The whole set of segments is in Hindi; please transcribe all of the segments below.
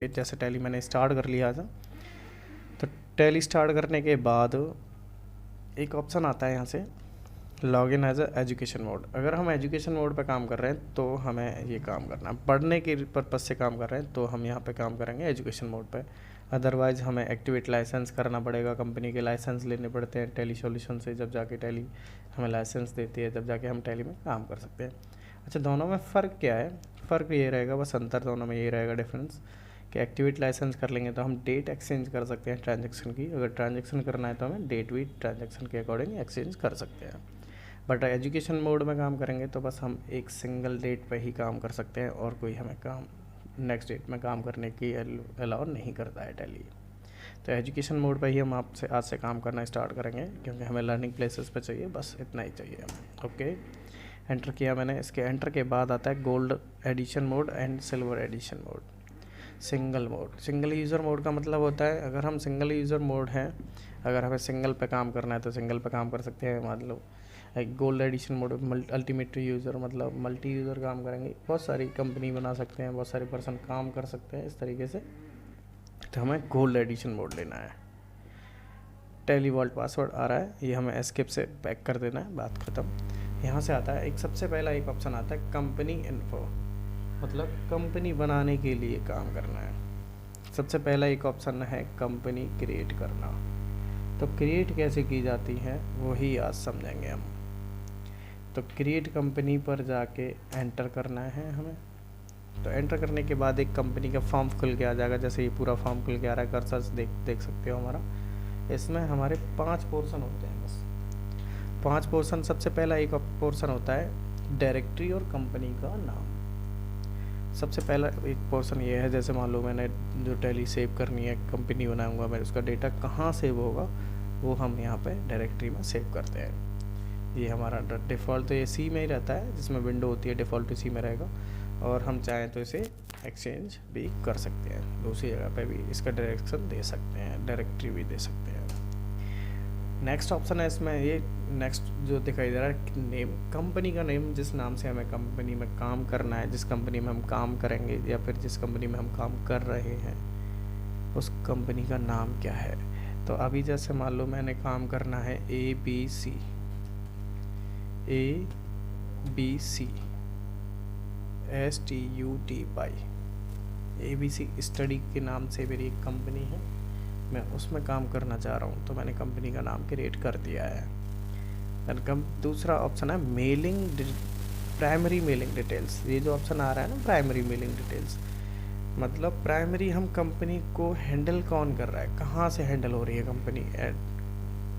जैसे टैली मैंने स्टार्ट कर लिया था। तो टैली स्टार्ट करने के बाद एक ऑप्शन आता है यहाँ से log in as education mode. अगर हम एजुकेशन मोड पे काम कर रहे हैं तो हमें ये काम करना है, पढ़ने के पर्पज़ से काम कर रहे हैं तो हम यहाँ पे काम करेंगे एजुकेशन मोड पे। अदरवाइज़ हमें एक्टिवेट लाइसेंस करना पड़ेगा, कंपनी के लाइसेंस लेने पड़ते हैं टैली सॉल्यूशन से, जब जाके टैली हमें लाइसेंस देती है तब जाके हम टैली में काम कर सकते हैं। अच्छा, दोनों में फ़र्क क्या है? फ़र्क ये रहेगा, बस अंतर दोनों में ये रहेगा डिफरेंस कि एक्टिवेट लाइसेंस कर लेंगे तो हम डेट एक्सचेंज कर सकते हैं ट्रांजैक्शन की। अगर ट्रांजैक्शन करना है तो हमें डेट भी ट्रांजैक्शन के अकॉर्डिंग एक्सचेंज कर सकते हैं। बट एजुकेशन मोड में काम करेंगे तो बस हम एक सिंगल डेट पे ही काम कर सकते हैं और कोई हमें काम नेक्स्ट डेट में काम करने की अलाउ नहीं करता है टैली। तो एजुकेशन मोड पे ही हम आपसे आज से काम करना स्टार्ट करेंगे, क्योंकि हमें लर्निंग प्लेसेस पे चाहिए, बस इतना ही चाहिए हमें। ओके, एंटर किया मैंने। इसके एंटर के बाद आता है gold edition mode and silver edition mode. Single mode, single user mode का मतलब होता है अगर हम सिंगल यूज़र मोड हैं, अगर हमें सिंगल पे काम करना है तो सिंगल पे काम कर सकते हैं। मतलब एक gold edition mode ultimate user, मतलब मल्टी यूज़र काम करेंगे, बहुत सारी कंपनी बना सकते हैं, बहुत सारे पर्सन काम कर सकते हैं इस तरीके से। तो हमें गोल्ड एडिशन मोड लेना है। टैली वॉल्ट पासवर्ड आ रहा है, ये हमें एस्केप से पैक कर देना है, बात ख़त्म। यहाँ से आता है एक सबसे पहला एक ऑप्शन आता है कंपनी इन्फो, मतलब कंपनी बनाने के लिए काम करना है। सबसे पहला एक ऑप्शन है कंपनी क्रिएट करना। तो क्रिएट कैसे की जाती है वही आज समझेंगे हम। तो क्रिएट कंपनी पर जाके एंटर करना है हमें। तो एंटर करने के बाद एक कंपनी का फॉर्म खुल के आ जाएगा, जैसे ये पूरा फॉर्म खुल के आ रहा है, कर्सर से देख सकते हो हमारा। इसमें हमारे 5 पोर्शन होते हैं, बस 5 पोर्शन। सबसे पहला एक पोर्शन होता है डायरेक्टरी और कंपनी का नाम। सबसे पहला एक पोर्शन ये है, जैसे मान लो मैंने जो टैली सेव करनी है, कंपनी बनाऊंगा मैं, उसका डेटा कहाँ सेव होगा वो हम यहाँ पे डायरेक्टरी में सेव करते हैं। ये हमारा डिफ़ॉल्ट तो ये सी में ही रहता है, जिसमें विंडो होती है डिफ़ॉल्ट इसी में रहेगा, और हम चाहें तो इसे एक्सचेंज भी कर सकते हैं, दूसरी जगह पे भी इसका डायरेक्शन दे सकते हैं, डायरेक्टरी भी दे सकते हैं। नेक्स्ट ऑप्शन है इसमें, ये नेक्स्ट जो दिखाई दे रहा है नेम, कंपनी का नेम, जिस नाम से हमें कंपनी में काम करना है, जिस कंपनी में हम काम करेंगे या फिर जिस कंपनी में हम काम कर रहे हैं उस कंपनी का नाम क्या है। तो अभी जैसे मान लो मैंने काम करना है ABC STUDY, ABC स्टडी के नाम से मेरी एक कंपनी है, मैं उसमें काम करना चाह रहा हूँ, तो मैंने कंपनी का नाम क्रिएट कर दिया है। वेलकम। दूसरा ऑप्शन है मेलिंग, प्राइमरी मेलिंग डिटेल्स। ये जो ऑप्शन आ रहा है ना प्राइमरी मेलिंग डिटेल्स, मतलब प्राइमरी हम कंपनी को हैंडल कौन कर रहा है, कहाँ से हैंडल हो रही है कंपनी।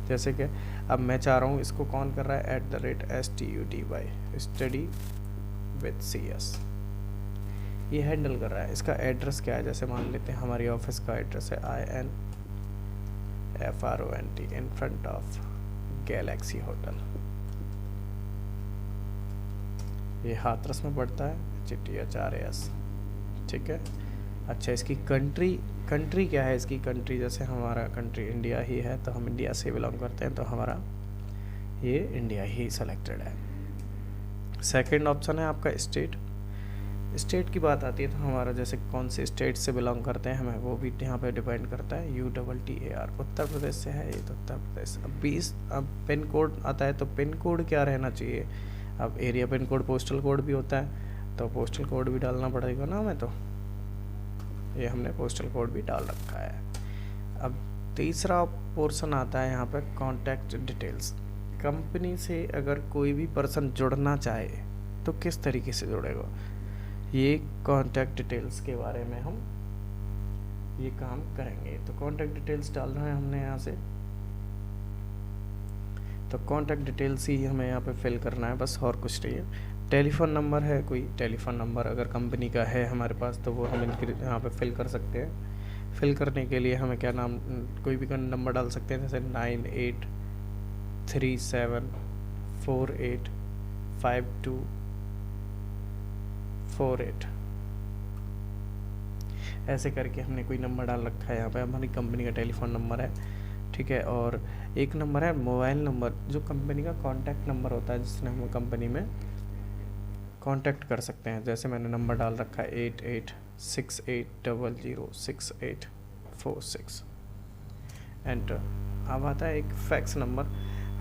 जैसे कि अब मैं चाह रहा हूँ इसको कौन कर रहा है, @STUDY स्टडी विद CS, ये हैंडल कर रहा है। इसका एड्रेस क्या है, जैसे मान लेते हैं हमारी ऑफिस का एड्रेस है INFRONT in front of Galaxy hotel, ये हाथरस में पड़ता है, CTHRAS, ठीक है। अच्छा, इसकी कंट्री क्या है, इसकी कंट्री जैसे हमारा कंट्री इंडिया ही है तो हम इंडिया से बिलोंग करते हैं, तो हमारा ये इंडिया ही सेलेक्टेड है। सेकंड ऑप्शन है आपका स्टेट की बात आती है तो हमारा जैसे कौन से स्टेट से बिलोंग करते हैं हमें वो भी यहाँ पे डिपेंड करता है। UTTAR उत्तर प्रदेश से है ये, तो उत्तर प्रदेश। अब पिन कोड आता है, तो पिन कोड क्या रहना चाहिए। अब area pin code, postal code भी होता है, तो पोस्टल कोड भी डालना पड़ेगा ना हमें, तो ये हमने पोस्टल कोड भी डाल रखा है। अब तीसरा पोर्शन आता है यहाँ पे कॉन्टैक्ट डिटेल्स। कंपनी से अगर कोई भी पर्सन जुड़ना चाहे तो किस तरीके से जुड़ेगा, ये कॉन्टैक्ट डिटेल्स के बारे में हम ये काम करेंगे। तो कॉन्टैक्ट डिटेल्स डालना है हमने यहाँ से, तो कॉन्टैक्ट डिटेल्स ही हमें यहाँ पे फिल करना है, बस और कुछ नहीं है। टेलीफोन नंबर है, कोई टेलीफोन नंबर अगर कंपनी का है हमारे पास तो वो हम इनके यहाँ पे फिल कर सकते हैं। फिल करने के लिए हमें क्या नाम, कोई भी नंबर डाल सकते हैं, जैसे 9837485248, ऐसे करके हमने कोई नंबर डाल रखा है यहाँ पे, हमारी कंपनी का टेलीफोन नंबर है, ठीक है। और एक नंबर है मोबाइल नंबर, जो कंपनी का कॉन्टैक्ट नंबर होता है जिसने हम कंपनी में कांटेक्ट कर सकते हैं। जैसे मैंने नंबर डाल रखा है 68006846। एंटर। अब आता है एक फैक्स नंबर।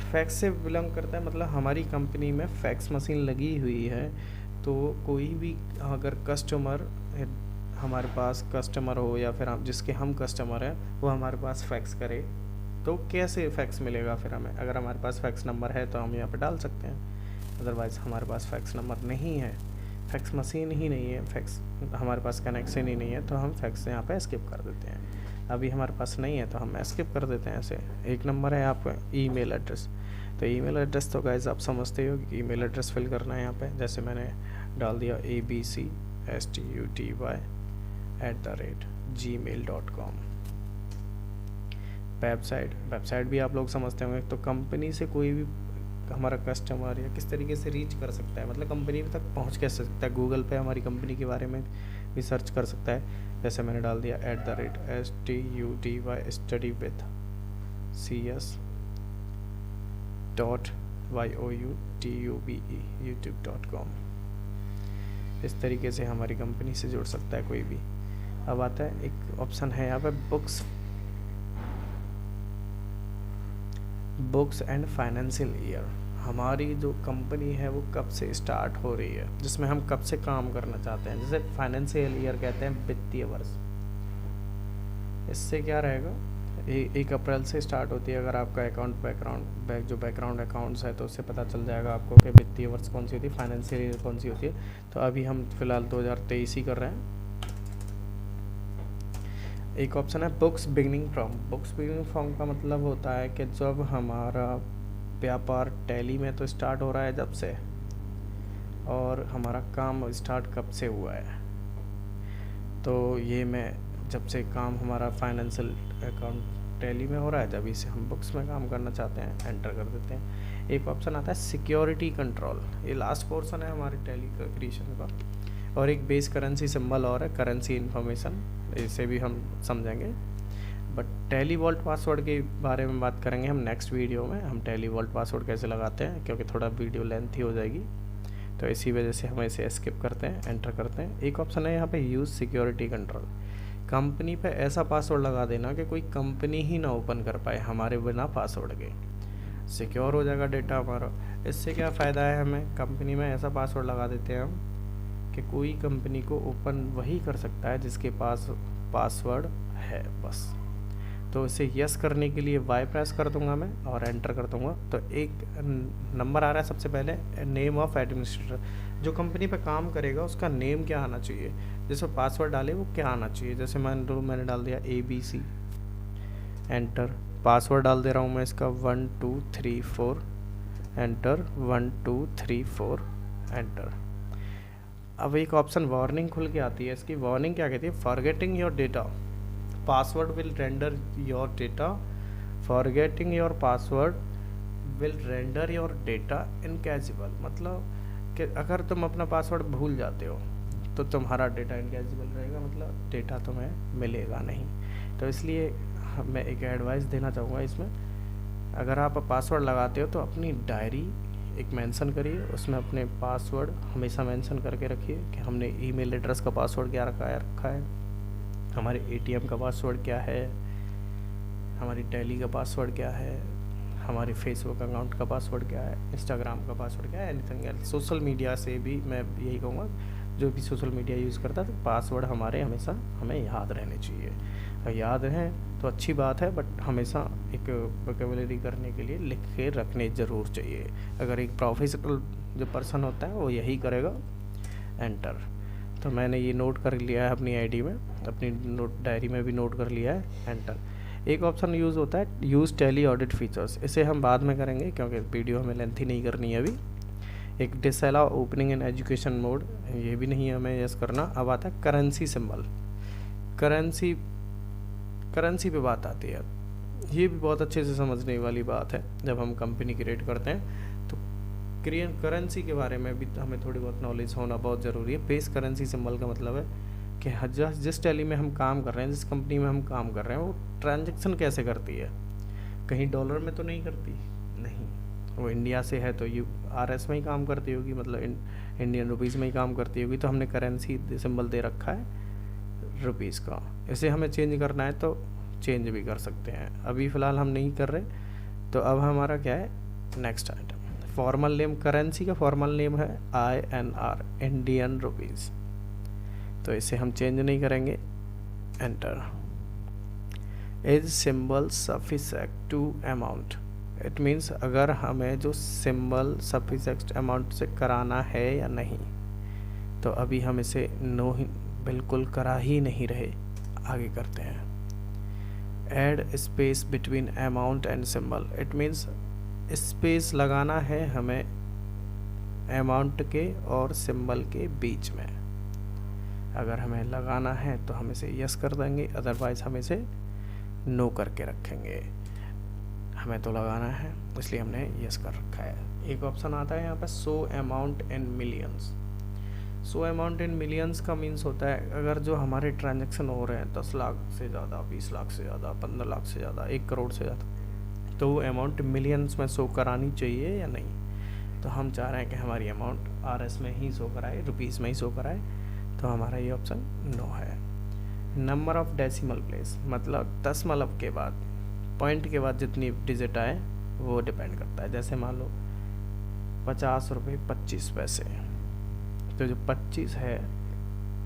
फैक्स से बिलोंग करता है, मतलब हमारी कंपनी में फैक्स मशीन लगी हुई है, तो कोई भी अगर कस्टमर हमारे पास कस्टमर हो या फिर हम जिसके हम कस्टमर हैं वो हमारे पास फैक्स करे, तो कैसे फैक्स मिलेगा फिर हमें? अगर हमारे पास फैक्स नंबर है तो हम यहाँ पे डाल सकते हैं, अदरवाइज़ हमारे पास फैक्स नंबर नहीं है, फैक्स मशीन ही नहीं है, फैक्स हमारे पास कनेक्शन ही नहीं है, तो हम फैक्स यहाँ पे स्किप कर देते हैं। अभी हमारे पास नहीं है तो हम स्किप कर देते हैं ऐसे। एक नंबर है आपका ईमेल एड्रेस। तो ईमेल एड्रेस तो गाइस आप समझते हो कि ईमेल एड्रेस फिल करना है यहाँ पे। जैसे मैंने डाल दिया abcstuty@gmail.com। वेबसाइट भी आप लोग समझते होंगे। तो कंपनी से कोई भी हमारा कस्टमर या किस तरीके से रीच कर सकता है, मतलब कंपनी तक पहुंच कैसे सकता है, गूगल पे हमारी कंपनी के बारे में भी सर्च कर सकता है। जैसे मैंने डाल दिया @studyWithCS.youtube youtube.com। इस तरीके से हमारी कंपनी से जुड़ सकता है कोई भी। अब आता है एक ऑप्शन है यहाँ पे बुक्स एंड फाइनेंशियल ईयर। हमारी जो कंपनी है वो कब से स्टार्ट हो रही है, जिसमें हम कब से काम करना चाहते हैं। जैसे फाइनेंशियल ईयर कहते हैं वित्तीय वर्ष। इससे क्या रहेगा, 1 अप्रैल से स्टार्ट होती है। अगर आपका बैकग्राउंड अकाउंट्स है तो उससे पता चल जाएगा आपको कि वित्तीय वर्ष कौन सी होती है, फाइनेंशियल ईयर कौन सी होती है। तो अभी हम फिलहाल 2023 ही कर रहे हैं। एक ऑप्शन है बुक्स बिगिनिंग फ्रॉम का मतलब होता है कि जब हमारा व्यापार टैली में तो स्टार्ट हो रहा है जब से, और हमारा काम स्टार्ट कब से हुआ है। तो ये मैं जब से काम हमारा फाइनेंशियल अकाउंट टैली में हो रहा है, जब इसे हम बुक्स में काम करना चाहते हैं, एंटर कर देते हैं। एक ऑप्शन आता है सिक्योरिटी कंट्रोल। ये लास्ट पोर्शन है हमारे टैली क्रिएशन का। और एक बेस करेंसी सिंबल और है करेंसी इन्फॉर्मेशन, इसे भी हम समझेंगे। बट टैली वॉल्ट पासवर्ड के बारे में बात करेंगे हम नेक्स्ट वीडियो में। हम टैली वॉल्ट पासवर्ड कैसे लगाते हैं, क्योंकि थोड़ा वीडियो लेंथी हो जाएगी, तो इसी वजह से हम इसे स्किप करते हैं, एंटर करते हैं। एक ऑप्शन है यहाँ पे यूज़ सिक्योरिटी कंट्रोल। कंपनी पे ऐसा पासवर्ड लगा देना कि कोई कंपनी ही ना ओपन कर पाए हमारे बिना पासवर्ड के। सिक्योर हो जाएगा डेटा हमारा। इससे क्या फ़ायदा है हमें, कंपनी में ऐसा पासवर्ड लगा देते हैं हम कि कोई कंपनी को ओपन वही कर सकता है जिसके पास पासवर्ड है बस। तो इसे यस करने के लिए वाई प्रेस कर दूंगा मैं और एंटर कर दूंगा। तो एक नंबर आ रहा है सबसे पहले, नेम ऑफ एडमिनिस्ट्रेटर। जो कंपनी पे काम करेगा उसका नेम क्या आना चाहिए, जैसे पासवर्ड डाले वो क्या आना चाहिए। जैसे मैंने डाल दिया ABC, एंटर। पासवर्ड डाल दे रहा हूँ मैं इसका 1234, एंटर 1234, एंटर। अब एक ऑप्शन वार्निंग खुल के आती है। इसकी वार्निंग क्या कहती है, forgetting your data password will render your data, forgetting your password will render your data uncacheable. मतलब कि अगर तुम अपना पासवर्ड भूल जाते हो तो तुम्हारा डेटा इनकैचेबल रहेगा, मतलब डेटा तुम्हें मिलेगा नहीं। तो इसलिए मैं एक एडवाइस देना चाहूँगा इसमें, अगर आप पासवर्ड लगाते हो तो अपनी डायरी एक मेंशन करिए, उसमें अपने पासवर्ड हमेशा मेंशन करके रखिए कि हमने ईमेल एड्रेस का पासवर्ड क्या रखा है, हमारे ATM का पासवर्ड क्या है, हमारी टैली का पासवर्ड क्या है, हमारे फेसबुक अकाउंट का पासवर्ड क्या है, इंस्टाग्राम का पासवर्ड क्या है, एनीथिंग एल्स। सोशल मीडिया से भी मैं यही कहूँगा, जो भी सोशल मीडिया यूज़ करता है तो पासवर्ड हमारे हमेशा हमें याद रहने चाहिए। याद हैं तो अच्छी बात है, बट हमेशा एक वोकैबुलरी करने के लिए लिख के रखने ज़रूर चाहिए। अगर एक प्रोफेशनल जो पर्सन होता है वो यही करेगा, एंटर। तो मैंने ये नोट कर लिया है अपनी ID में, अपनी नोट डायरी में भी नोट कर लिया है, एंटर। एक ऑप्शन यूज़ होता है यूज़ टैली ऑडिट फीचर्स, इसे हम बाद में करेंगे क्योंकि वीडियो हमें लेंथी नहीं करनी है अभी। एक disallow opening in education mode, ये भी नहीं हमें यस करना। अब आता है करेंसी सिंबल। करेंसी पे बात आती है, ये भी बहुत अच्छे से समझने वाली बात है। जब हम कंपनी क्रिएट करते हैं तो करेंसी के बारे में भी हमें थोड़ी बहुत नॉलेज होना बहुत ज़रूरी है। बेस करेंसी सिंबल का मतलब है कि जिस टैली में हम काम कर रहे हैं, जिस कंपनी में हम काम कर रहे हैं, वो ट्रांजैक्शन कैसे करती है। कहीं डॉलर में तो नहीं करती, नहीं, वो इंडिया से है तो RS में ही काम करती होगी, मतलब इंडियन रुपीज़ में ही काम करती होगी। तो हमने करेंसी सिंबल दे रखा है रुपीज़ का। इसे हमें चेंज करना है तो चेंज भी कर सकते हैं, अभी फ़िलहाल हम नहीं कर रहे। तो अब हमारा क्या है, next item, formal name, currency का फॉर्मल नेम है INR, इंडियन रुपीज़। तो इसे हम चेंज नहीं करेंगे। Enter. Is symbol suffix to amount, it means अगर हमें जो सिंबल सफिक्स अमाउंट से कराना है या नहीं। तो अभी हम इसे नो ही बिल्कुल करा ही नहीं रहे, आगे करते हैं। Add space between amount and symbol, it means space लगाना है हमें अमाउंट के और सिंबल के बीच में। अगर हमें लगाना है तो हम इसे यस कर देंगे, अदरवाइज हम इसे नो करके रखेंगे। हमें तो लगाना है इसलिए हमने यस कर रखा है। एक ऑप्शन आता है यहाँ पर show amount in millions. Show amount in millions का मीन्स होता है अगर जो हमारे ट्रांजैक्शन हो रहे हैं 10 लाख से ज़्यादा, 20 लाख से ज़्यादा, 15 लाख से ज़्यादा, 1 करोड़ से ज़्यादा, तो वो अमाउंट मिलियंस में शो करानी चाहिए या नहीं। तो हम चाह रहे हैं कि हमारी अमाउंट RS में ही शो कराए, रुपीज़ में ही शो कराए, तो हमारा ये ऑप्शन नो है। नंबर ऑफ डेसिमल प्लेस, मतलब दशमलव के बाद, पॉइंट के बाद जितनी डिजिट आए वो डिपेंड करता है। जैसे मान लो 50 रुपये 25 पैसे, तो जो 25 है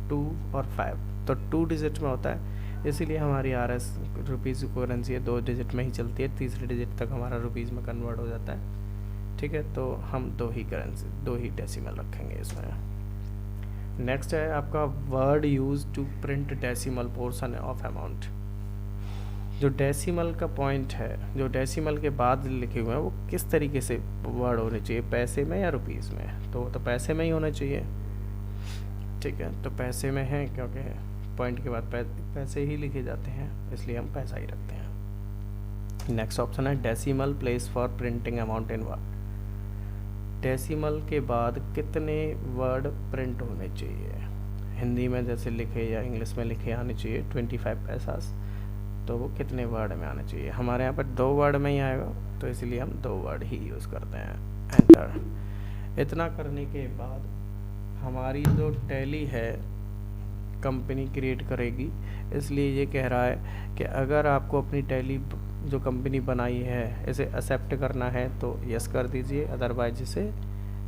2 और 5, तो 2 डिजिट में होता है, इसीलिए हमारी RS रुपीज़ की करेंसी है 2 डिजिट में ही चलती है, तीसरे डिजिट तक हमारा रुपीज़ में कन्वर्ट हो जाता है। ठीक है, तो हम 2 ही डेसिमल रखेंगे इसमें। नेक्स्ट है आपका word use to print decimal portion of amount. जो डेसिमल का पॉइंट है, जो डेसिमल के बाद लिखे हुए हैं, वो किस तरीके से वर्ड होने चाहिए, पैसे में या रुपीज़ में। तो पैसे में ही होना चाहिए। ठीक है, तो पैसे में है क्योंकि पॉइंट के बाद पैसे ही लिखे जाते हैं, इसलिए हम पैसा ही रखते हैं। नेक्स्ट ऑप्शन है decimal place for printing amount in word. Decimal के बाद कितने वर्ड प्रिंट होने चाहिए, हिंदी में जैसे लिखे या इंग्लिश में लिखे आने चाहिए 25 पैसा, तो वो कितने वर्ड में आना चाहिए। हमारे यहाँ पर 2 वर्ड में ही आएगा, तो इसलिए हम 2 वर्ड ही यूज़ करते हैं। एंटर। इतना करने के बाद हमारी जो टैली है कंपनी क्रिएट करेगी, इसलिए ये कह रहा है कि अगर आपको अपनी टैली जो कंपनी बनाई है इसे एक्सेप्ट करना है तो यस कर दीजिए, अदरवाइज इसे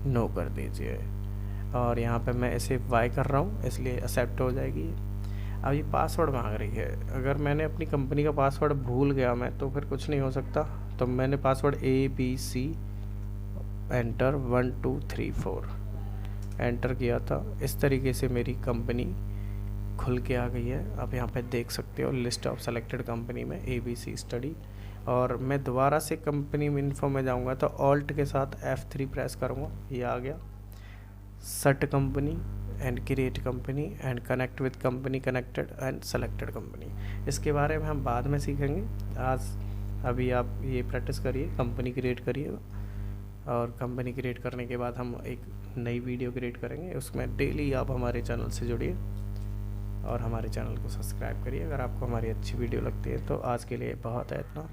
नो कर दीजिए। और यहाँ पे मैं इसे वाई कर रहा हूँ, इसलिए एक्सेप्ट हो जाएगी। अब ये पासवर्ड मांग रही है, अगर मैंने अपनी कंपनी का पासवर्ड भूल गया मैं, तो फिर कुछ नहीं हो सकता। तो मैंने पासवर्ड ABC एंटर 1 2 3 4 एंटर किया था, इस तरीके से मेरी कंपनी खुल के आ गई है। आप यहाँ पे देख सकते हो लिस्ट ऑफ सेलेक्टेड कंपनी में ABC स्टडी। और मैं दोबारा से कंपनी में इन्फो में जाऊँगा तो ऑल्ट के साथ F3 प्रेस करूँगा, ये आ गया set company and create company and connect with company, connected and selected company. इसके बारे में हम बाद में सीखेंगे। अभी आप ये प्रैक्टिस करिए, कंपनी क्रिएट करिए, और कंपनी क्रिएट करने के बाद हम एक नई वीडियो क्रिएट करेंगे, उसमें डेली आप हमारे चैनल से जुड़िए और हमारे चैनल को सब्सक्राइब करिए अगर आपको हमारी अच्छी वीडियो लगती है। तो आज के लिए बहुत है इतना।